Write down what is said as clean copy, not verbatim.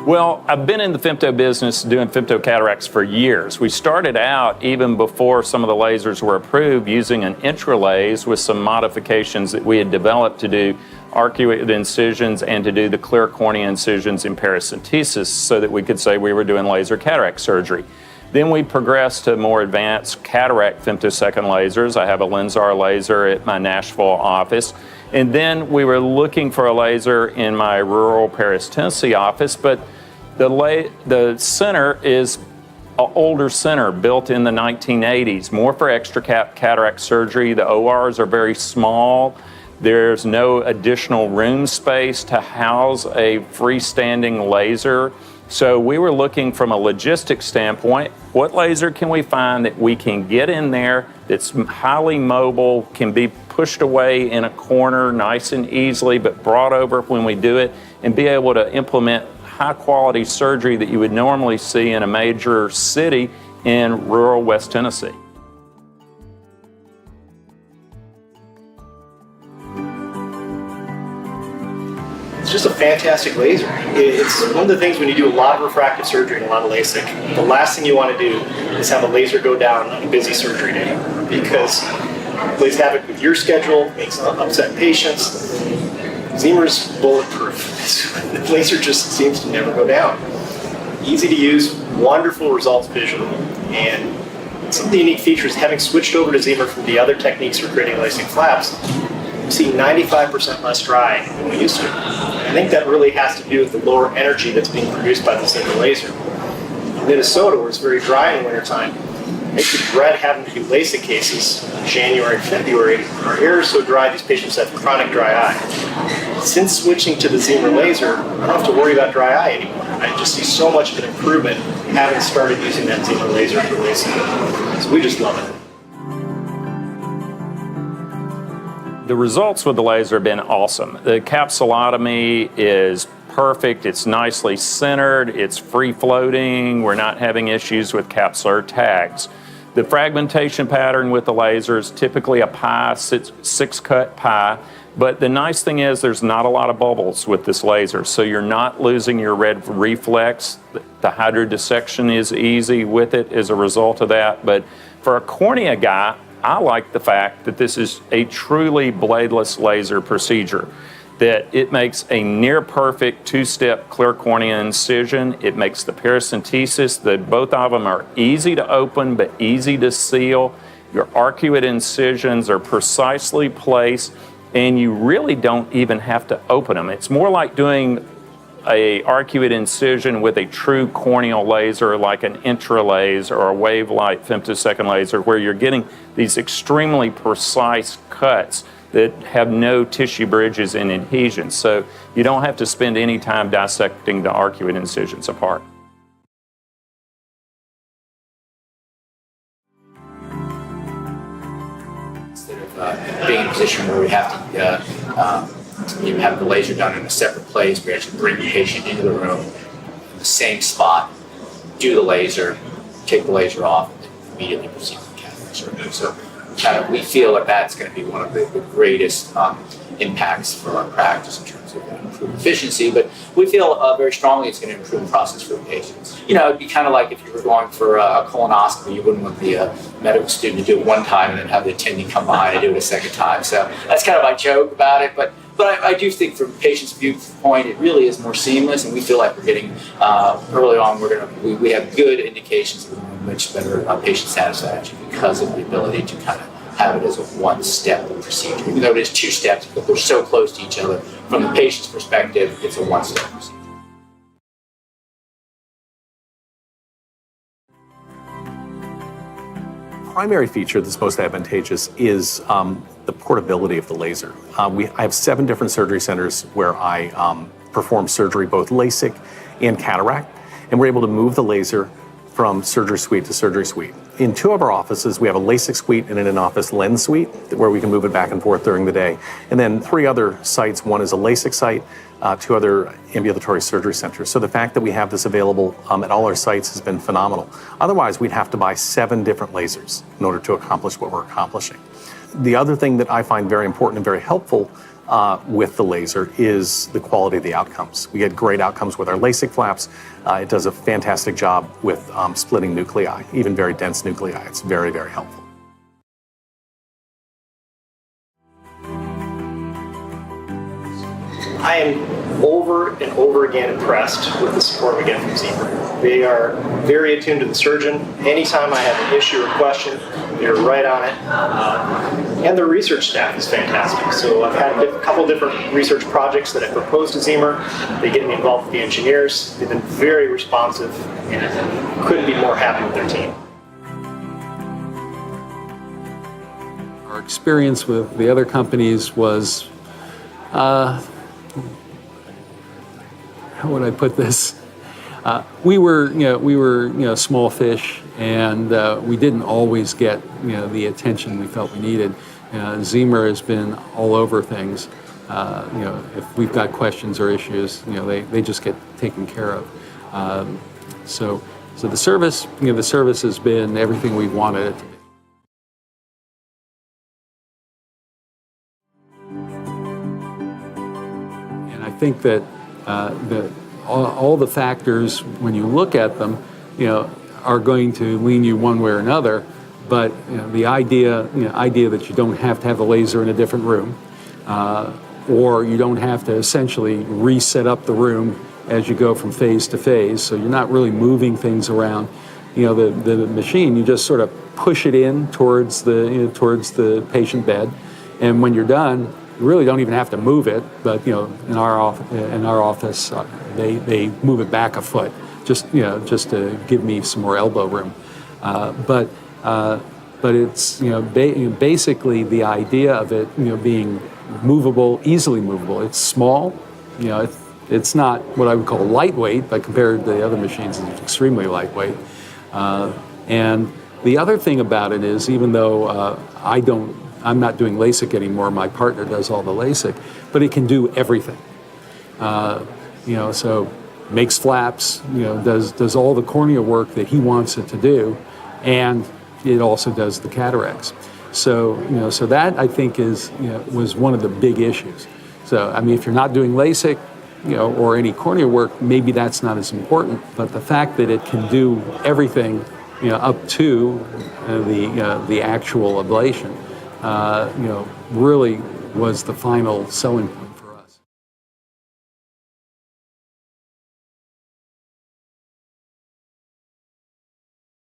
Well, I've been in the femto business doing femto cataracts for years. We started out, even before some of the lasers were approved, using an intralase with some modifications that we had developed to do arcuate incisions and to do the clear cornea incisions in paracentesis so that we could say we were doing laser cataract surgery. Then we progressed to more advanced cataract femtosecond lasers. I have a LENSAR laser at my Nashville office. And then we were looking for a laser in my rural Paris, Tennessee office, but the center is an older center built in the 1980s, more for extra cataract surgery. The ORs are very small. There's no additional room space to house a freestanding laser. So we were looking from a logistics standpoint, what laser can we find that we can get in there that's highly mobile, can be pushed away in a corner nice and easily, but brought over when we do it, and be able to implement high quality surgery that you would normally see in a major city in rural West Tennessee. It's just a fantastic laser. It's one of the things when you do a lot of refractive surgery and a lot of LASIK, the last thing you want to do is have a laser go down on a busy surgery day, because it plays havoc with your schedule, makes upset patients. Ziemer's bulletproof. The laser just seems to never go down. Easy to use, wonderful results visually, and some of the unique features, having switched over to Ziemer from the other techniques for creating LASIK flaps, we see 95% less dry than we used to. I think that really has to do with the lower energy that's being produced by the Ziemer laser. In Minnesota, where it's very dry in the wintertime, it makes you dread having to do LASIK cases in January and February. Our hair is so dry, these patients have chronic dry eye. Since switching to the Ziemer laser, I don't have to worry about dry eye anymore. I just see so much of an improvement having started using that Ziemer laser for LASIK. So we just love it. The results with the laser have been awesome. The capsulotomy is perfect. It's nicely centered. It's free floating. We're not having issues with capsular tags. The fragmentation pattern with the laser is typically a pie, six cut pie. But the nice thing is there's not a lot of bubbles with this laser, so you're not losing your red reflex. The hydrodissection is easy with it as a result of that. But for a cornea guy, I like the fact that this is a truly bladeless laser procedure, that it makes a near perfect two-step clear cornea incision. It makes the paracentesis, both of them are easy to open but easy to seal. Your arcuate incisions are precisely placed, and you really don't even have to open them. It's more like doing a arcuate incision with a true corneal laser like an intralase or a wave-light femtosecond laser, where you're getting these extremely precise cuts that have no tissue bridges and adhesions. So you don't have to spend any time dissecting the arcuate incisions apart. Instead of being in a position where we have to you have the laser done in a separate place, we actually bring the patient into the room in the same spot, do the laser, take the laser off, and immediately proceed with cataract surgery. So we feel that that's going to be one of the greatest impacts for our practice in terms of improved efficiency, but we feel very strongly it's going to improve the process for the patients. You know, it'd be kind of like if you were going for a colonoscopy, you wouldn't want the medical student to do it one time and then have the attending come behind and do it a second time. So that's kind of my joke about it, but I do think from the patient's viewpoint, it really is more seamless, and we feel like we're getting, early on, we have good indications of much better patient satisfaction because of the ability to kind of have it as a one-step procedure. Even though it is two steps, but they're so close to each other, from the patient's perspective, it's a one-step procedure. Primary feature that's most advantageous is the portability of the laser. I have 7 different surgery centers where I perform surgery, both LASIK and cataract, and we're able to move the laser from surgery suite to surgery suite. In 2 of our offices, we have a LASIK suite and an in-office lens suite where we can move it back and forth during the day. And then 3 other sites, one is a LASIK site, 2 other ambulatory surgery centers. So the fact that we have this available at all our sites has been phenomenal. Otherwise, we'd have to buy 7 different lasers in order to accomplish what we're accomplishing. The other thing that I find very important and very helpful with the laser is the quality of the outcomes. We get great outcomes with our LASIK flaps. It does a fantastic job with splitting nuclei, even very dense nuclei. It's very, very helpful. I am over and over again impressed with the support we get from Ziemer. They are very attuned to the surgeon. Anytime I have an issue or question, they're right on it. And their research staff is fantastic. So I've had a couple different research projects that I proposed to Ziemer. They get me involved with the engineers. They've been very responsive and couldn't be more happy with their team. Our experience with the other companies was, how would I put this? We were small fish, and we didn't always get the attention we felt we needed. Ziemer has been all over things. If we've got questions or issues, they just get taken care of. So the service has been everything we wanted it to be. And I think that all the factors, when you look at them, are going to lean you one way or another. But the idea that you don't have to have the laser in a different room, or you don't have to essentially reset up the room as you go from phase to phase, so you're not really moving things around. The machine, you just sort of push it in towards the patient bed, and when you're done, you really don't even have to move it. But in our office, they move it back a foot, just to give me some more elbow room. But it's basically the idea of it being movable, easily movable. It's small, it's not what I would call lightweight, but compared to the other machines, it's extremely lightweight. And the other thing about it is, even though I'm not doing LASIK anymore, my partner does all the LASIK, but it can do everything. So makes flaps, does all the cornea work that he wants it to do, and it also does the cataracts. So that I think was one of the big issues. So if you're not doing LASIK, or any cornea work, maybe that's not as important. But the fact that it can do everything, up to the actual ablation, really was the final selling point.